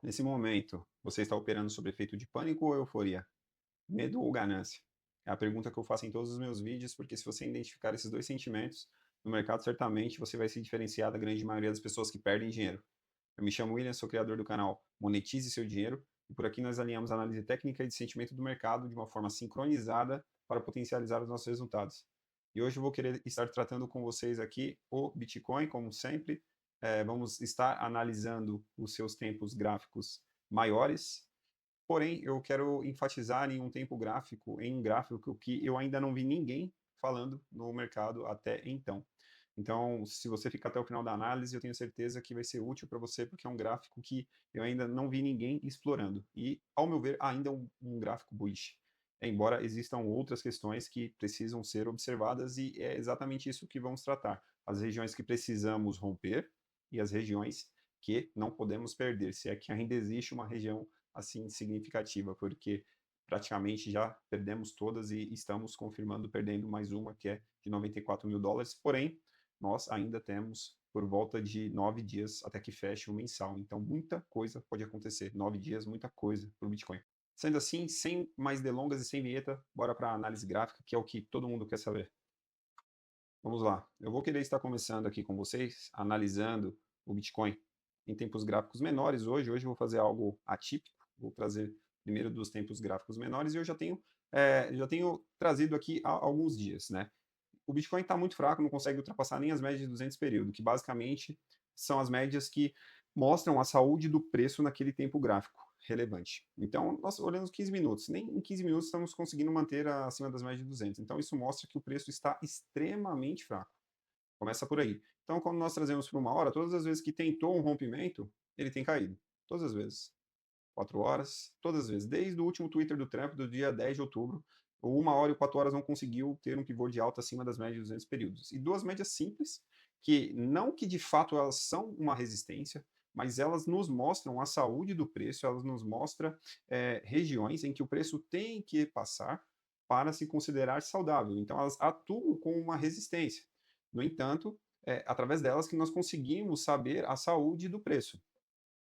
Nesse momento, você está operando sob efeito de pânico ou euforia? Medo ou ganância? É a pergunta que eu faço em todos os meus vídeos, porque se você identificar esses dois sentimentos no mercado, certamente você vai se diferenciar da grande maioria das pessoas que perdem dinheiro. Eu me chamo William, sou criador do canal Monetize Seu Dinheiro, e por aqui nós alinhamos a análise técnica e de sentimento do mercado de uma forma sincronizada para potencializar os nossos resultados. E hoje eu vou querer estar tratando com vocês aqui o Bitcoin, como sempre. Vamos estar analisando os seus tempos gráficos maiores. Porém, eu quero enfatizar em um tempo gráfico, em um gráfico que eu ainda não vi ninguém falando no mercado até então. Então, se você ficar até o final da análise, eu tenho certeza que vai ser útil para você, porque é um gráfico que eu ainda não vi ninguém explorando. E, ao meu ver, ainda é um gráfico bullish. Embora existam outras questões que precisam ser observadas, e é exatamente isso que vamos tratar. As regiões que precisamos romper e as regiões que não podemos perder, se é que ainda existe uma região assim significativa, porque praticamente já perdemos todas e estamos confirmando perdendo mais uma, que é de 94 mil dólares. Porém, nós ainda temos por volta de 9 dias até que feche o mensal. Então, muita coisa pode acontecer. 9 dias, muita coisa para o Bitcoin. Sendo assim, sem mais delongas e sem vinheta, bora para a análise gráfica, que é o que todo mundo quer saber. Vamos lá. Eu vou querer estar começando aqui com vocês, analisando o Bitcoin em tempos gráficos menores hoje. Hoje eu vou fazer algo atípico, vou trazer primeiro dos tempos gráficos menores, e eu já tenho trazido aqui há alguns dias, né? O Bitcoin está muito fraco, não consegue ultrapassar nem as médias de 200 período, que basicamente são as médias que mostram a saúde do preço naquele tempo gráfico relevante. Então, nós olhamos 15 minutos, nem em 15 minutos estamos conseguindo manter acima das médias de 200. Então, isso mostra que o preço está extremamente fraco. Começa por aí. Então, quando nós trazemos para uma hora, todas as vezes que tentou um rompimento, ele tem caído. Todas as vezes. 4 horas, todas as vezes. Desde o último Twitter do Trump, do dia 10 de outubro, o 1 hora e 4 horas não conseguiu ter um pivô de alta acima das médias de 200 períodos. E duas médias simples, que não que de fato elas são uma resistência, mas elas nos mostram a saúde do preço, elas nos mostram regiões em que o preço tem que passar para se considerar saudável. Então, elas atuam como uma resistência. No entanto, através delas que nós conseguimos saber a saúde do preço.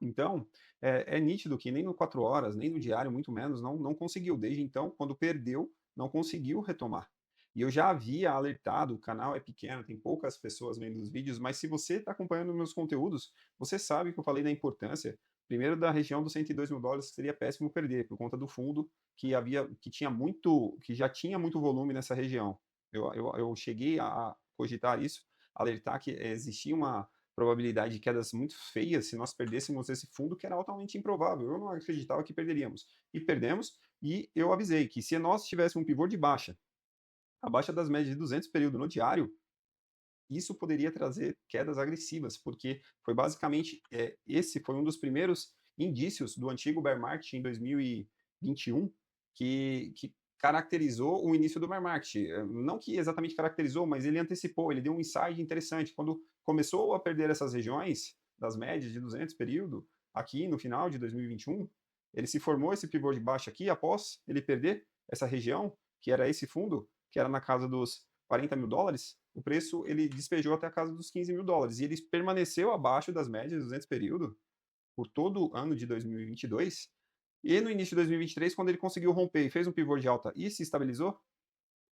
Então, é nítido que nem no 4 horas, nem no diário, muito menos, não conseguiu. Desde então, quando perdeu, não conseguiu retomar. E eu já havia alertado, o canal é pequeno, tem poucas pessoas vendo os vídeos, mas se você está acompanhando meus conteúdos, você sabe que eu falei da importância, primeiro da região dos 102 mil dólares, que seria péssimo perder, por conta do fundo que já tinha muito volume nessa região. Eu cheguei a cogitar isso, alertar que existia uma probabilidade de quedas muito feias se nós perdêssemos esse fundo, que era altamente improvável. Eu não acreditava que perderíamos. E perdemos, e eu avisei que se nós tivéssemos um pivô de baixa, abaixo das médias de 200 período no diário, isso poderia trazer quedas agressivas, porque foi basicamente, esse foi um dos primeiros indícios do antigo bear market em 2021, que caracterizou o início do bear market. Não que exatamente caracterizou, mas ele antecipou, ele deu um insight interessante. Quando começou a perder essas regiões das médias de 200 período, aqui no final de 2021, ele se formou esse pivô de baixa aqui, após ele perder essa região, que era esse fundo, que era na casa dos 40 mil dólares, o preço ele despejou até a casa dos 15 mil dólares. E ele permaneceu abaixo das médias de 200 período por todo o ano de 2022. E no início de 2023, quando ele conseguiu romper e fez um pivô de alta e se estabilizou,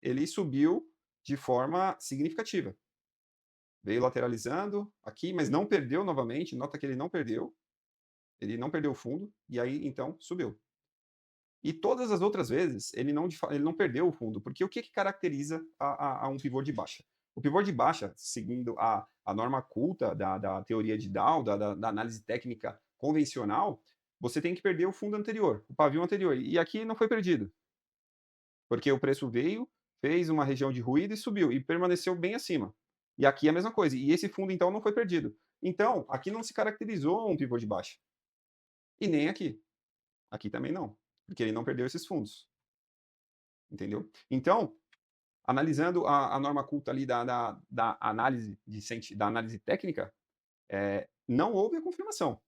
ele subiu de forma significativa. Veio lateralizando aqui, mas não perdeu novamente. Nota que ele não perdeu o fundo, e aí então subiu. E todas as outras vezes ele não perdeu o fundo, porque o que caracteriza a um pivô de baixa? O pivô de baixa, seguindo a norma culta da teoria de Dow, da análise técnica convencional, você tem que perder o fundo anterior, o pavio anterior. E aqui não foi perdido, porque o preço veio, fez uma região de ruído e subiu, e permaneceu bem acima. E aqui é a mesma coisa, e esse fundo então não foi perdido. Então, aqui não se caracterizou um pivô de baixa. E nem aqui. Aqui também não, porque ele não perdeu esses fundos. Entendeu? Então, analisando a norma culta ali da análise da análise técnica, não houve a confirmação.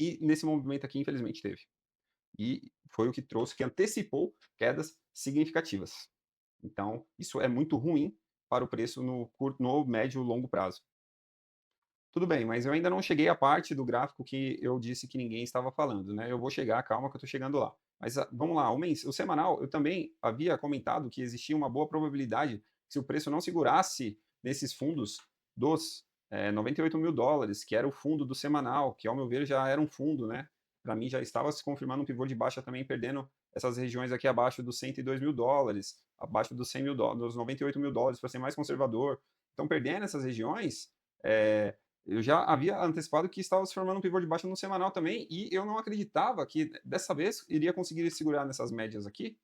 E nesse movimento aqui, infelizmente, teve. E foi o que trouxe, que antecipou quedas significativas. Então, isso é muito ruim para o preço no curto, no médio e longo prazo. Tudo bem, mas eu ainda não cheguei à parte do gráfico que eu disse que ninguém estava falando, né, eu vou chegar, calma que eu estou chegando lá. Mas vamos lá, o semanal, eu também havia comentado que existia uma boa probabilidade, se o preço não segurasse nesses fundos dos, $98.000, que era o fundo do semanal, que ao meu ver já era um fundo, né, para mim já estava se confirmando um pivô de baixa também perdendo essas regiões aqui abaixo dos $102.000, abaixo dos $100.000, dos $98.000 para ser mais conservador. Então perdendo essas regiões, eu já havia antecipado que estava se formando um pivô de baixa no semanal também, e eu não acreditava que dessa vez iria conseguir segurar nessas médias aqui.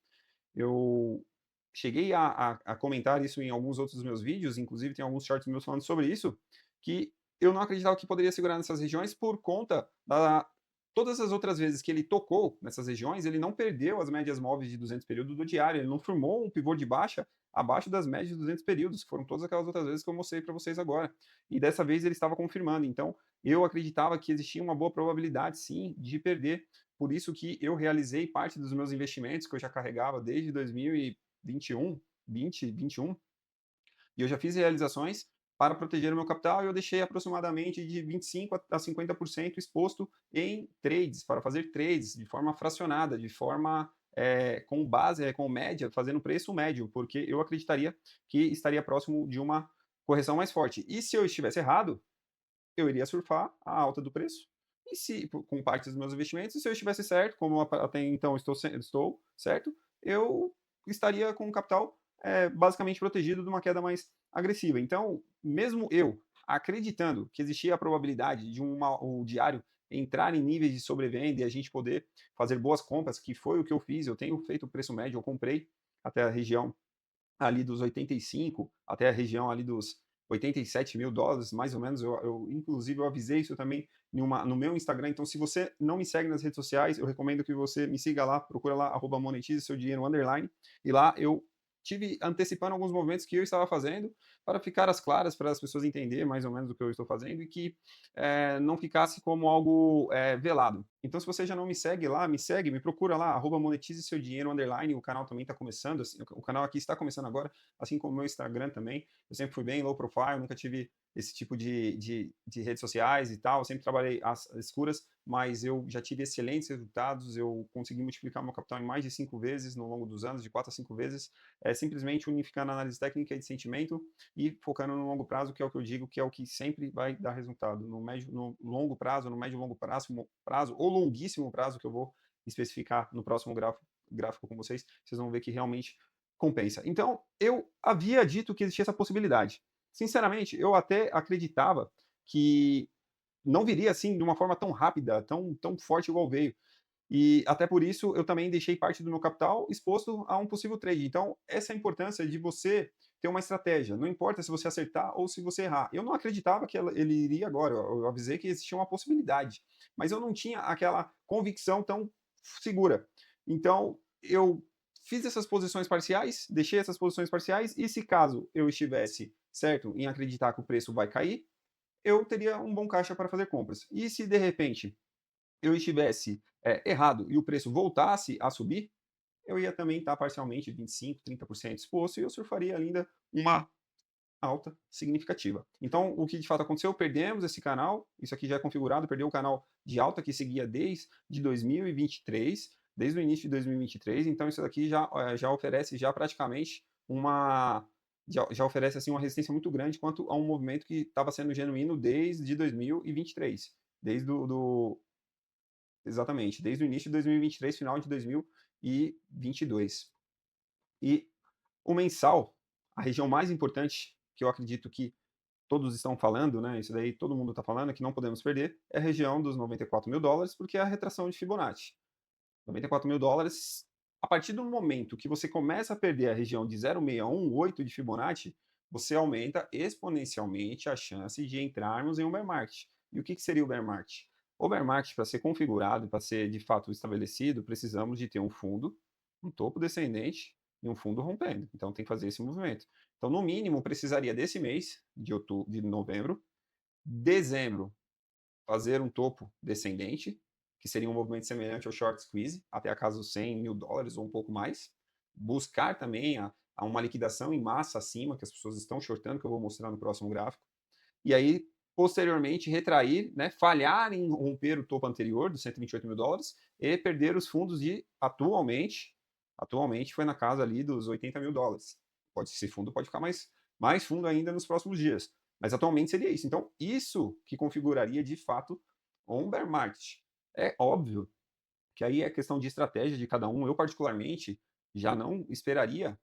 Eu cheguei a comentar isso em alguns outros meus vídeos, inclusive tem alguns shorts meus falando sobre isso, que eu não acreditava que poderia segurar nessas regiões por conta da todas as outras vezes que ele tocou nessas regiões, ele não perdeu as médias móveis de 200 períodos do diário, ele não formou um pivô de baixa abaixo das médias de 200 períodos, que foram todas aquelas outras vezes que eu mostrei para vocês agora. E dessa vez ele estava confirmando, então eu acreditava que existia uma boa probabilidade sim de perder, por isso que eu realizei parte dos meus investimentos que eu já carregava desde 2021, 20, 21, e eu já fiz realizações para proteger o meu capital e eu deixei aproximadamente de 25 a 50% exposto em trades, para fazer trades de forma fracionada, de forma com base, com média, fazendo preço médio, porque eu acreditaria que estaria próximo de uma correção mais forte. E se eu estivesse errado, eu iria surfar a alta do preço. E se, com parte dos meus investimentos, e se eu estivesse certo, como até então estou certo, eu estaria com o capital basicamente protegido de uma queda mais agressiva. Então, mesmo eu acreditando que existia a probabilidade de o diário entrar em níveis de sobrevenda e a gente poder fazer boas compras, que foi o que eu fiz, eu tenho feito o preço médio, eu comprei até a região ali dos 85 até a região ali dos $87.000, mais ou menos. Inclusive, eu avisei isso também no meu Instagram. Então, se você não me segue nas redes sociais, eu recomendo que você me siga lá, procura lá, @monetize seu dinheiro underline, e lá eu tive antecipando alguns movimentos que eu estava fazendo para ficar às claras, para as pessoas entenderem mais ou menos o que eu estou fazendo e que não ficasse como algo velado. Então, se você já não me segue lá, me segue, me procura lá, @monetize seu dinheiro underline. O canal também está começando, assim, o canal aqui está começando agora, assim como o meu Instagram também. Eu sempre fui bem low profile, nunca tive esse tipo de redes sociais e tal. Eu sempre trabalhei às escuras, mas eu já tive excelentes resultados. Eu consegui multiplicar meu capital em mais de 5 vezes no longo dos anos, de 4 a 5 vezes, simplesmente unificando a análise técnica e de sentimento e focando no longo prazo, que é o que eu digo que é o que sempre vai dar resultado. No médio, no longo prazo, no médio e longo prazo ou longuíssimo prazo, que eu vou especificar no próximo gráfico com vocês, vocês vão ver que realmente compensa. Então, eu havia dito que existia essa possibilidade. Sinceramente, eu até acreditava que não viria assim de uma forma tão rápida, tão forte igual veio. E até por isso eu também deixei parte do meu capital exposto a um possível trade. Então, essa é a importância de você ter uma estratégia. Não importa se você acertar ou se você errar. Eu não acreditava que ele iria agora. Eu avisei que existia uma possibilidade, mas eu não tinha aquela convicção tão segura. Então, eu fiz essas posições parciais, deixei essas posições parciais, e se caso eu estivesse certo em acreditar que o preço vai cair, eu teria um bom caixa para fazer compras. E se de repente eu estivesse errado e o preço voltasse a subir, eu ia também estar parcialmente 25, 30% exposto e eu surfaria ainda uma alta significativa. Então, o que de fato aconteceu? Perdemos esse canal, isso aqui já é configurado, perdeu o canal de alta que seguia desde 2023, desde o início de 2023, então isso daqui já oferece já praticamente já oferece assim uma resistência muito grande quanto a um movimento que estava sendo genuíno desde 2023, desde exatamente, desde o início de 2023, final de 2022. E o mensal, a região mais importante, que eu acredito que todos estão falando, né? Isso daí todo mundo está falando, que não podemos perder, é a região dos $94.000, porque é a retração de Fibonacci. $94.000, a partir do momento que você começa a perder a região de 0,618 de Fibonacci, você aumenta exponencialmente a chance de entrarmos em um bear market. E o que seria o bear market? O bear market, para ser configurado, para ser de fato estabelecido, precisamos de ter um fundo, um topo descendente e um fundo rompendo. Então tem que fazer esse movimento. Então, no mínimo, precisaria desse mês, de novembro, dezembro, fazer um topo descendente, que seria um movimento semelhante ao short squeeze, até a casa dos $100.000 ou um pouco mais. Buscar também a uma liquidação em massa acima, que as pessoas estão shortando, que eu vou mostrar no próximo gráfico. E aí, posteriormente retrair, né, falhar em romper o topo anterior dos 128 mil dólares e perder os fundos de atualmente foi na casa ali dos 80 mil dólares. Esse fundo pode ficar mais fundo ainda nos próximos dias, mas atualmente seria isso. Então, isso que configuraria de fato um bear market. É óbvio que aí é questão de estratégia de cada um. Eu, particularmente, já não esperaria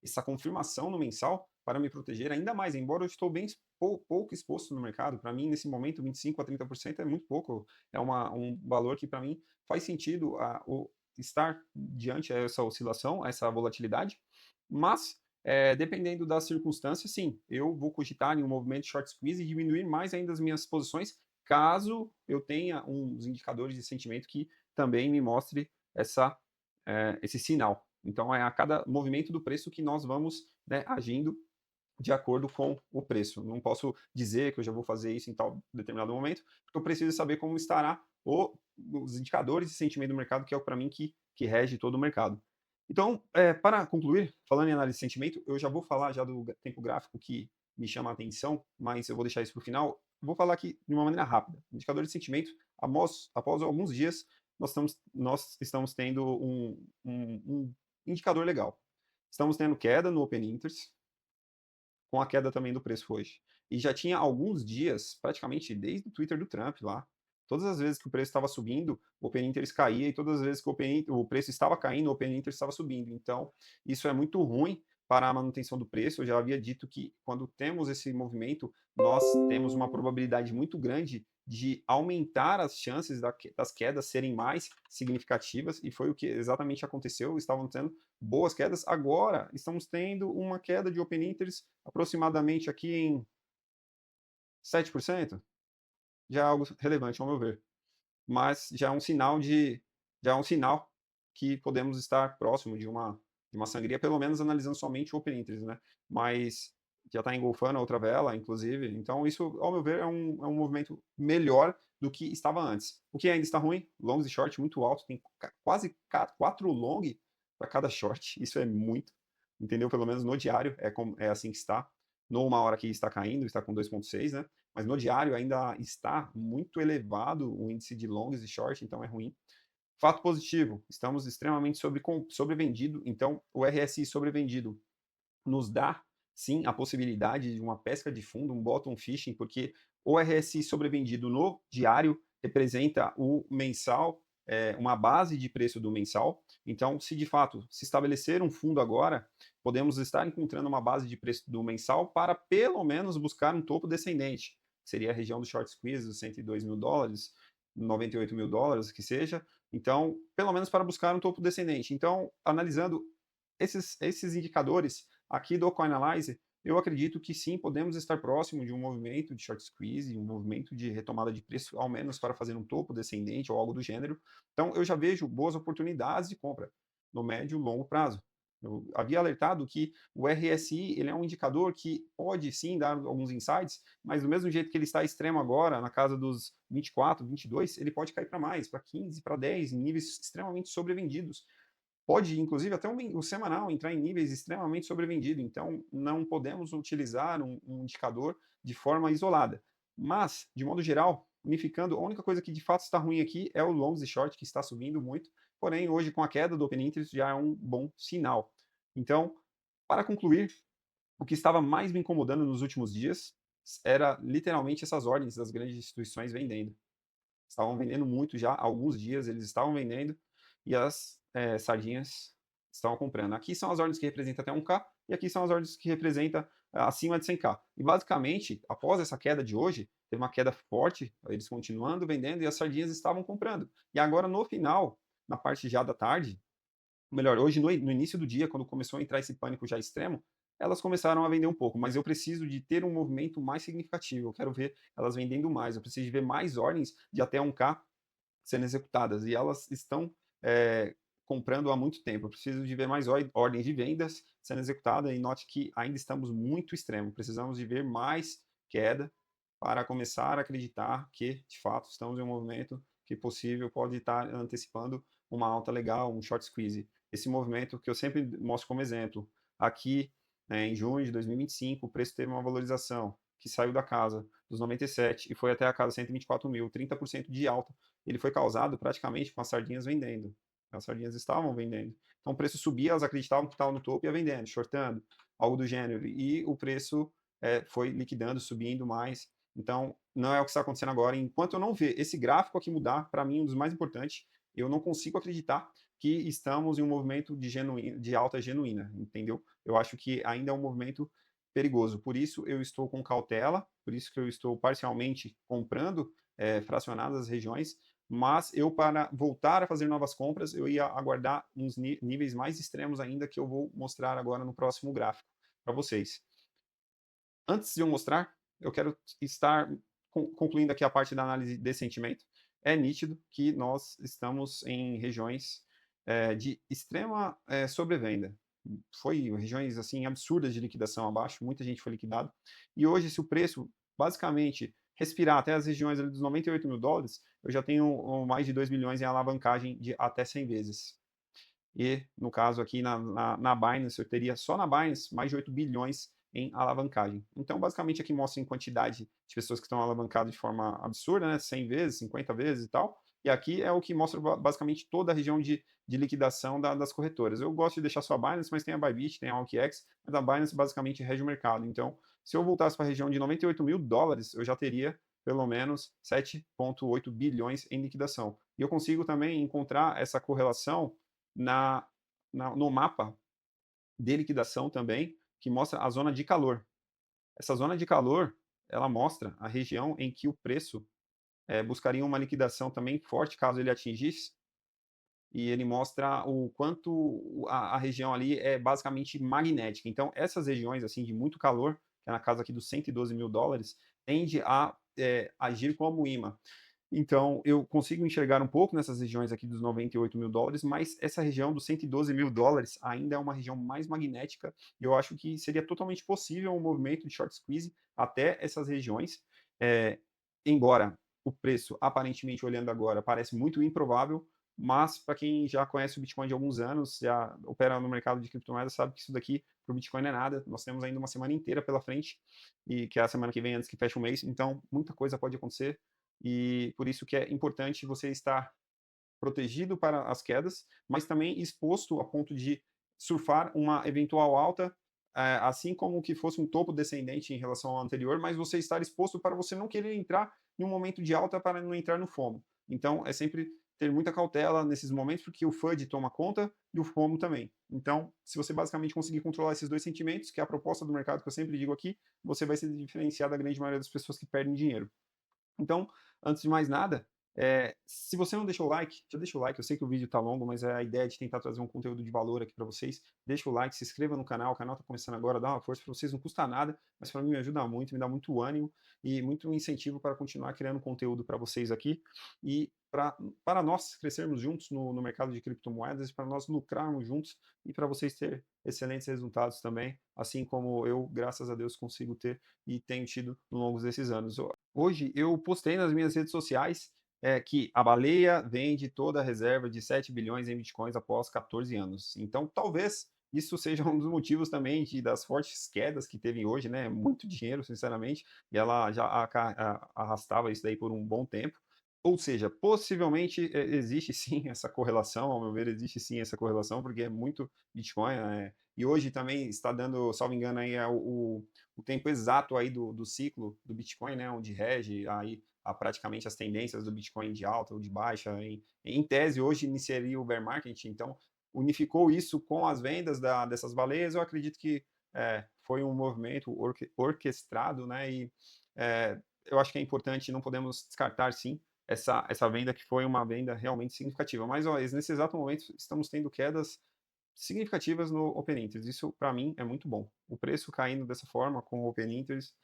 essa confirmação no mensal para me proteger ainda mais, embora eu estou bem pouco exposto no mercado. Para mim, nesse momento, 25 a 30% é muito pouco. É um valor que, para mim, faz sentido estar diante essa oscilação, essa volatilidade, mas dependendo das circunstâncias, sim, eu vou cogitar em um movimento short squeeze e diminuir mais ainda as minhas posições, caso eu tenha uns indicadores de sentimento que também me mostre esse sinal. Então, é a cada movimento do preço que nós vamos, né, agindo de acordo com o preço. Não posso dizer que eu já vou fazer isso em tal determinado momento, porque eu preciso saber como estará os indicadores de sentimento do mercado, que é para mim que rege todo o mercado. Então, para concluir, falando em análise de sentimento, eu já vou falar já do tempo gráfico que me chama a atenção, mas eu vou deixar isso para o final. Vou falar aqui de uma maneira rápida. Indicador de sentimento, após alguns dias, nós estamos tendo um indicador legal. Estamos tendo queda no Open Interest, com a queda também do preço hoje. E já tinha alguns dias, praticamente desde o Twitter do Trump lá, todas as vezes que o preço estava subindo, o Open Interest caía, e todas as vezes que o preço estava caindo, o Open Interest estava subindo. Então, isso é muito ruim para a manutenção do preço. Eu já havia dito que quando temos esse movimento, nós temos uma probabilidade muito grande de aumentar as chances das quedas serem mais significativas, e foi o que exatamente aconteceu. Estavam tendo boas quedas. Agora, estamos tendo uma queda de Open Interest aproximadamente aqui em 7%. Já é algo relevante, ao meu ver. Mas já é um sinal que podemos estar próximo de uma sangria, pelo menos analisando somente o Open Interest, né? Mas já está engolfando a outra vela, inclusive. Então, isso, ao meu ver, é um movimento melhor do que estava antes. O que ainda está ruim, longs e short muito alto, tem quase 4 long para cada short. Isso é muito, entendeu? Pelo menos no diário é assim que está. No uma hora que está caindo, está com 2,6, né? Mas no diário ainda está muito elevado o índice de longs e short, então é ruim. Fato positivo, estamos extremamente sobrevendido, então o RSI sobrevendido nos dá, sim, a possibilidade de uma pesca de fundo, um bottom fishing, porque o RSI sobrevendido no diário representa o mensal, uma base de preço do mensal. Então, se de fato se estabelecer um fundo agora, podemos estar encontrando uma base de preço do mensal para pelo menos buscar um topo descendente, que seria a região do short squeeze, dos 102 mil dólares, 98 mil dólares, que seja. Então, pelo menos para buscar um topo descendente. Então, analisando esses indicadores aqui do CoinAlyze, eu acredito que sim, podemos estar próximo de um movimento de short squeeze, um movimento de retomada de preço, ao menos para fazer um topo descendente ou algo do gênero. Então, eu já vejo boas oportunidades de compra no médio e longo prazo. Eu havia alertado que o RSI ele é um indicador que pode sim dar alguns insights, mas do mesmo jeito que ele está extremo agora, na casa dos 24, 22, ele pode cair para mais, para 15, para 10, em níveis extremamente sobrevendidos. Pode, inclusive, até o semanal entrar em níveis extremamente sobrevendidos. Então, não podemos utilizar um indicador de forma isolada. Mas, de modo geral, unificando, a única coisa que de fato está ruim aqui é o longs e short, que está subindo muito. Porém, hoje, com a queda do Open Interest, já é um bom sinal. Então, para concluir, o que estava mais me incomodando nos últimos dias era literalmente essas ordens das grandes instituições vendendo. Estavam vendendo muito já há alguns dias, eles estavam vendendo e as sardinhas estão comprando. Aqui são as ordens que representam até 1K e aqui são as ordens que representam acima de 100K. E basicamente, após essa queda de hoje, teve uma queda forte, eles continuando vendendo e as sardinhas estavam comprando. E agora no final, na parte já da tarde, melhor, hoje no início do dia, quando começou a entrar esse pânico já extremo, elas começaram a vender um pouco, mas eu preciso de ter um movimento mais significativo, eu quero ver elas vendendo mais, eu preciso de ver mais ordens de até 1K sendo executadas, e elas estão comprando há muito tempo, eu preciso de ver mais ordens de vendas sendo executadas, e note que ainda estamos muito extremo, precisamos de ver mais queda para começar a acreditar que, de fato, estamos em um movimento que possível pode estar antecipando uma alta legal, um short squeeze. Esse movimento que eu sempre mostro como exemplo, aqui em junho de 2025, o preço teve uma valorização. que saiu da casa dos 97 e foi até a casa 124.000, 30% de alta, ele foi causado praticamente com as sardinhas vendendo. As sardinhas estavam vendendo. Então o preço subia, elas acreditavam que estava no topo e ia vendendo, shortando, algo do gênero. E o preço foi liquidando, subindo mais. Então, não é o que está acontecendo agora. Enquanto eu não ver esse gráfico aqui mudar, para mim, um dos mais importantes, eu não consigo acreditar que estamos em um movimento de alta genuína, entendeu? Eu acho que ainda é um movimento perigoso. Por isso, eu estou com cautela, por isso que eu estou parcialmente comprando fracionadas regiões, mas eu, para voltar a fazer novas compras, eu ia aguardar uns níveis mais extremos ainda, que eu vou mostrar agora no próximo gráfico para vocês. Antes de eu mostrar, eu quero estar concluindo aqui a parte da análise de sentimento. É nítido que nós estamos em regiões de extrema sobrevenda. Foi regiões assim absurdas de liquidação abaixo, muita gente foi liquidada. E hoje, se o preço basicamente respirar até as regiões ali dos 98 mil dólares, eu já tenho mais de 2 milhões em alavancagem de até 100 vezes. E, no caso aqui na Binance, eu teria só na Binance mais de 8 bilhões em alavancagem. Então, basicamente, aqui mostra em quantidade de pessoas que estão alavancadas de forma absurda, né? 100 vezes, 50 vezes e tal. E aqui é o que mostra basicamente toda a região de liquidação das corretoras. Eu gosto de deixar só a Binance, mas tem a Bybit, tem a OKX, mas a Binance basicamente rege o mercado. Então, se eu voltasse para a região de 98 mil dólares, eu já teria pelo menos 7,8 bilhões em liquidação. E eu consigo também encontrar essa correlação no mapa de liquidação também, que mostra a zona de calor. Essa zona de calor, ela mostra a região em que o preço buscaria uma liquidação também forte, caso ele atingisse, e ele mostra o quanto a região ali é basicamente magnética. Então, essas regiões assim de muito calor, que é na casa aqui dos 112 mil dólares, tende a agir como imã. Então, eu consigo enxergar um pouco nessas regiões aqui dos 98 mil dólares, mas essa região dos 112 mil dólares ainda é uma região mais magnética. E eu acho que seria totalmente possível um movimento de short squeeze até essas regiões. Embora o preço, aparentemente, olhando agora, parece muito improvável, mas para quem já conhece o Bitcoin de alguns anos, já opera no mercado de criptomoedas, sabe que isso daqui para o Bitcoin não é nada. Nós temos ainda uma semana inteira pela frente, e que é a semana que vem antes que feche o mês, então muita coisa pode acontecer e por isso que é importante você estar protegido para as quedas, mas também exposto a ponto de surfar uma eventual alta, assim como que fosse um topo descendente em relação ao anterior, mas você estar exposto para você não querer entrar em um momento de alta para não entrar no FOMO. Então, é sempre ter muita cautela nesses momentos, porque o FUD toma conta e o FOMO também. Então, se você basicamente conseguir controlar esses dois sentimentos, que é a proposta do mercado que eu sempre digo aqui, você vai se diferenciar da grande maioria das pessoas que perdem dinheiro. Então, antes de mais nada, se você não deixou o like, já deixa o like. Eu sei que o vídeo está longo, mas é a ideia de tentar trazer um conteúdo de valor aqui para vocês. Deixa o like, se inscreva no canal. O canal está começando agora, dá uma força para vocês, não custa nada, mas para mim me ajuda muito, me dá muito ânimo e muito incentivo para continuar criando conteúdo para vocês aqui e para nós crescermos juntos no mercado de criptomoedas, para nós lucrarmos juntos e para vocês terem excelentes resultados também, assim como eu, graças a Deus, consigo ter e tenho tido ao longo desses anos. Hoje eu postei nas minhas redes sociais que a baleia vende toda a reserva de 7 bilhões em bitcoins após 14 anos. Então, talvez isso seja um dos motivos também das fortes quedas que teve hoje, né? Muito dinheiro, sinceramente, e ela já arrastava isso daí por um bom tempo. Ou seja, possivelmente existe sim essa correlação, ao meu ver, existe sim essa correlação, porque é muito Bitcoin, e hoje também está dando, salvo engano, aí o tempo exato aí do ciclo do Bitcoin, né, onde rege aí praticamente as tendências do Bitcoin de alta ou de baixa. Em tese, hoje iniciaria o bear market, então unificou isso com as vendas dessas baleias. Eu acredito que foi um movimento orquestrado, né, e eu acho que é importante, não podemos descartar, sim, essa venda que foi uma venda realmente significativa. Mas, ó, nesse exato momento, estamos tendo quedas significativas no Open Interest. Isso, para mim, é muito bom. O preço caindo dessa forma, com o Open Interest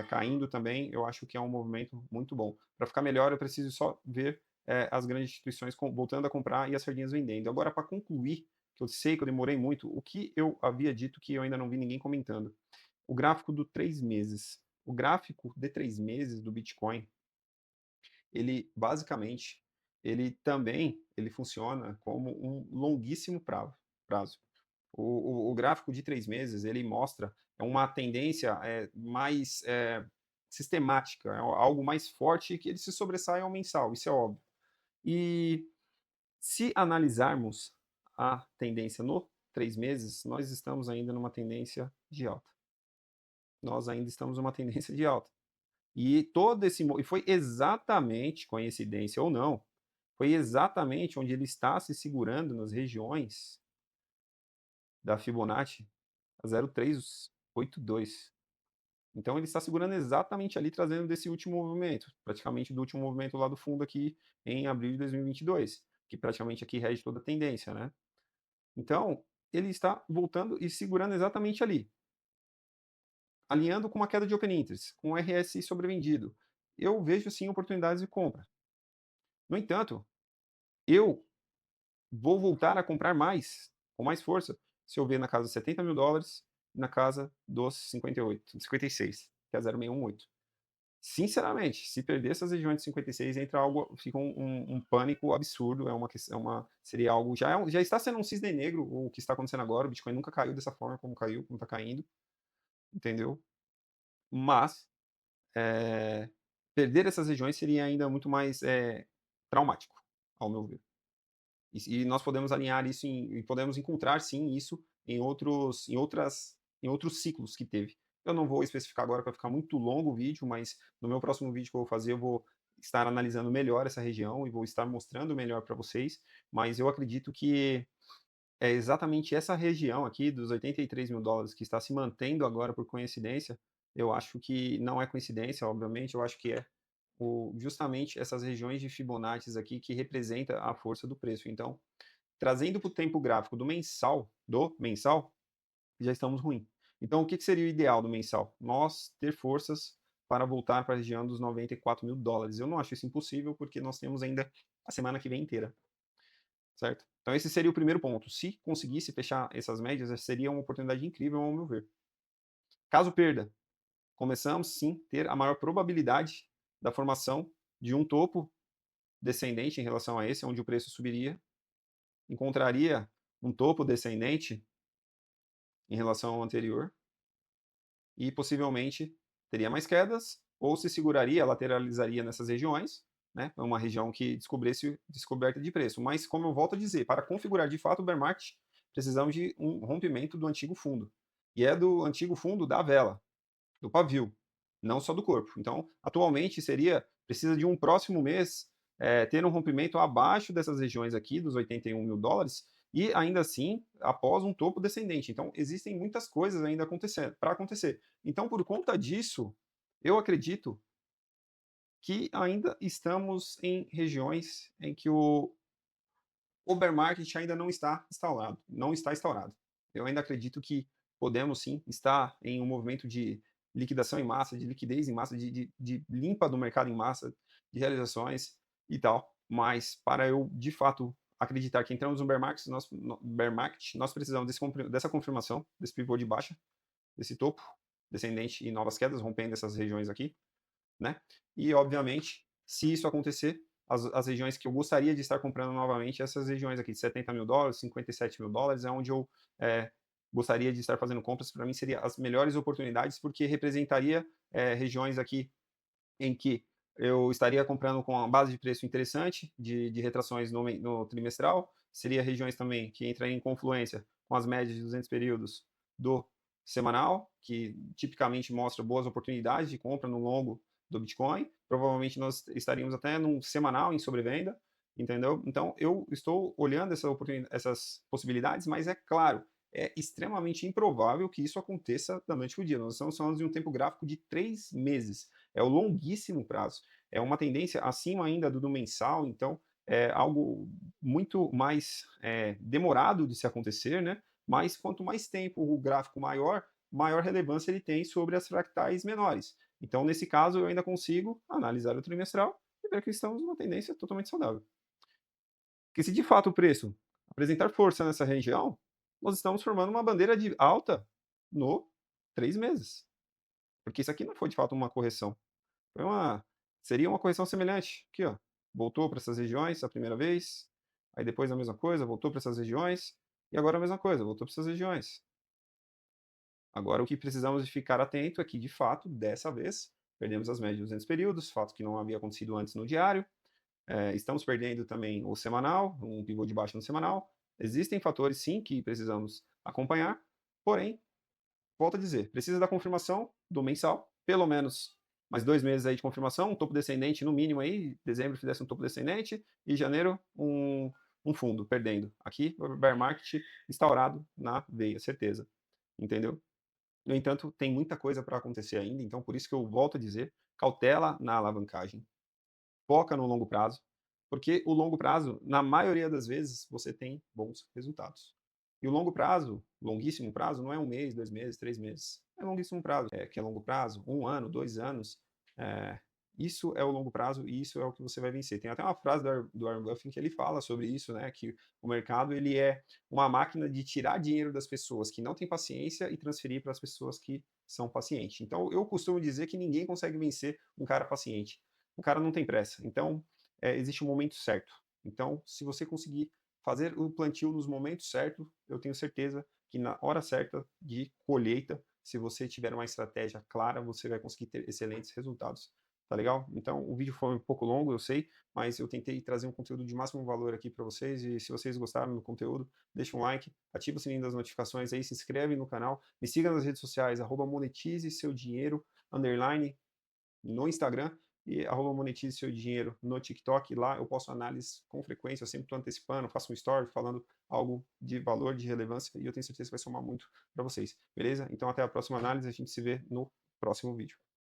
caindo também, eu acho que é um movimento muito bom. Para ficar melhor, eu preciso só ver as grandes instituições voltando a comprar e as sardinhas vendendo. Agora, para concluir, que eu sei que eu demorei muito, o que eu havia dito que eu ainda não vi ninguém comentando. O gráfico do 3 meses. O gráfico de 3 meses do Bitcoin, ele basicamente, ele funciona como um longuíssimo prazo. O gráfico de 3 meses, ele mostra uma tendência, mais, sistemática, é algo mais forte que ele se sobressai ao mensal, isso é óbvio. E se analisarmos a tendência no 3 meses, nós estamos ainda numa tendência de alta. Nós ainda estamos numa tendência de alta. E todo esse e foi exatamente, coincidência ou não, foi exatamente onde ele está se segurando nas regiões da Fibonacci a 0,382. Então ele está segurando exatamente ali, trazendo desse último movimento, praticamente do último movimento lá do fundo aqui em abril de 2022, que praticamente aqui rege toda a tendência, né? Então, ele está voltando e segurando exatamente ali, alinhando com uma queda de open interest, com o RSI sobrevendido. Eu vejo sim oportunidades de compra. No entanto, eu vou voltar a comprar mais, com mais força, se eu ver na casa dos US$ 70.000, na casa dos 58, 56, que é 0,618. Sinceramente, se perder essas regiões de 56, entra algo, fica um pânico absurdo, seria algo, já está sendo um cisne negro o que está acontecendo agora, o Bitcoin nunca caiu dessa forma como caiu, como está caindo, entendeu? Mas, é, perder essas regiões seria ainda muito mais traumático, ao meu ver. E nós podemos alinhar isso e podemos encontrar sim isso em outros ciclos que teve. Eu não vou especificar agora para ficar muito longo o vídeo, mas no meu próximo vídeo que eu vou fazer, eu vou estar analisando melhor essa região e vou estar mostrando melhor para vocês. Mas eu acredito que é exatamente essa região aqui dos US$ 83.000 que está se mantendo agora por coincidência. Eu acho que não é coincidência, obviamente, eu acho que é justamente essas regiões de Fibonacci aqui que representa a força do preço. Então, trazendo para o tempo gráfico do mensal, já estamos ruim. Então, o que seria o ideal do mensal? Nós ter forças para voltar para a região dos US$ 94.000. Eu não acho isso impossível, porque nós temos ainda a semana que vem inteira, certo? Então, esse seria o primeiro ponto. Se conseguisse fechar essas médias, seria uma oportunidade incrível, ao meu ver. Caso perda, começamos sim a ter a maior probabilidade da formação de um topo descendente em relação a esse, onde o preço subiria, encontraria um topo descendente em relação ao anterior e possivelmente teria mais quedas ou se seguraria, lateralizaria nessas regiões, né? É uma região que descobrisse descoberta de preço. Mas como eu volto a dizer, para configurar de fato o bear market, precisamos de um rompimento do antigo fundo. E é do antigo fundo da vela, do pavio, não só do corpo. Então, atualmente precisa de um próximo mês ter um rompimento abaixo dessas regiões aqui, dos US$ 81.000, e ainda assim, após um topo descendente. Então, existem muitas coisas ainda para acontecer. Então, por conta disso, eu acredito que ainda estamos em regiões em que o bear market ainda não está instaurado, não está instaurado. Eu ainda acredito que podemos sim estar em um movimento de liquidação em massa, de liquidez em massa, de limpa do mercado em massa, de realizações e tal. Mas para eu de fato acreditar que entramos no bear market, nós precisamos dessa confirmação, desse pivô de baixa, desse topo descendente e novas quedas, rompendo essas regiões aqui, né? E, obviamente, se isso acontecer, as regiões que eu gostaria de estar comprando novamente, essas regiões aqui de US$ 70.000, US$ 57.000, é onde eu gostaria de estar fazendo compras. Para mim, seriam as melhores oportunidades, porque representaria regiões aqui em que eu estaria comprando com uma base de preço interessante, de retrações no trimestral. Seria regiões também que entrariam em confluência com as médias de 200 períodos do semanal, que tipicamente mostra boas oportunidades de compra no longo do Bitcoin. Provavelmente nós estaríamos até num semanal em sobrevenda, entendeu? Então eu estou olhando essas possibilidades, mas é claro, é extremamente improvável que isso aconteça da noite para o dia. Nós estamos falando de um tempo gráfico de 3 meses. É o longuíssimo prazo. É uma tendência acima ainda do mensal, então é algo muito mais demorado de se acontecer, né? Mas quanto mais tempo o gráfico maior, maior relevância ele tem sobre as fractais menores. Então, nesse caso, eu ainda consigo analisar o trimestral e ver que estamos numa tendência totalmente saudável. Porque se de fato o preço apresentar força nessa região, nós estamos formando uma bandeira de alta no 3 meses. Porque isso aqui não foi de fato uma correção. Seria uma correção semelhante. Aqui, ó, voltou para essas regiões a primeira vez, aí depois a mesma coisa, voltou para essas regiões. E agora a mesma coisa, voltou para essas regiões. Agora o que precisamos de ficar atento é que, de fato, dessa vez, perdemos as médias de 200 períodos, fato que não havia acontecido antes no diário. Estamos perdendo também o semanal, um pivô de baixa no semanal. Existem fatores, sim, que precisamos acompanhar, porém, volto a dizer, precisa da confirmação do mensal, pelo menos mais 2 meses aí de confirmação, um topo descendente no mínimo aí, dezembro fizesse um topo descendente e janeiro um fundo perdendo. Aqui, o bear market instaurado na veia, certeza, entendeu? No entanto, tem muita coisa para acontecer ainda, então por isso que eu volto a dizer, cautela na alavancagem, foca no longo prazo, porque o longo prazo, na maioria das vezes, você tem bons resultados. E o longo prazo, longuíssimo prazo, não é um mês, 2 meses, 3 meses. É longuíssimo prazo, que é longo prazo, 1 ano, 2 anos. É, isso é o longo prazo e isso é o que você vai vencer. Tem até uma frase do Warren Buffett que ele fala sobre isso, né? Que o mercado ele é uma máquina de tirar dinheiro das pessoas que não têm paciência e transferir para as pessoas que são pacientes. Então, eu costumo dizer que ninguém consegue vencer um cara paciente. O cara não tem pressa. Então, existe um momento certo. Então, se você conseguir fazer o plantio nos momentos certos, eu tenho certeza que na hora certa de colheita, se você tiver uma estratégia clara, você vai conseguir ter excelentes resultados. Tá legal? Então, o vídeo foi um pouco longo, eu sei, mas eu tentei trazer um conteúdo de máximo valor aqui para vocês. E se vocês gostaram do conteúdo, deixa um like, ativa o sininho das notificações aí, se inscreve no canal, me siga nas redes sociais, monetize seu dinheiro, underline, no Instagram e monetize seu dinheiro no TikTok. Lá eu posto análise com frequência, eu sempre estou antecipando, faço um story falando algo de valor, de relevância, e eu tenho certeza que vai somar muito para vocês, beleza? Então até a próxima análise, a gente se vê no próximo vídeo.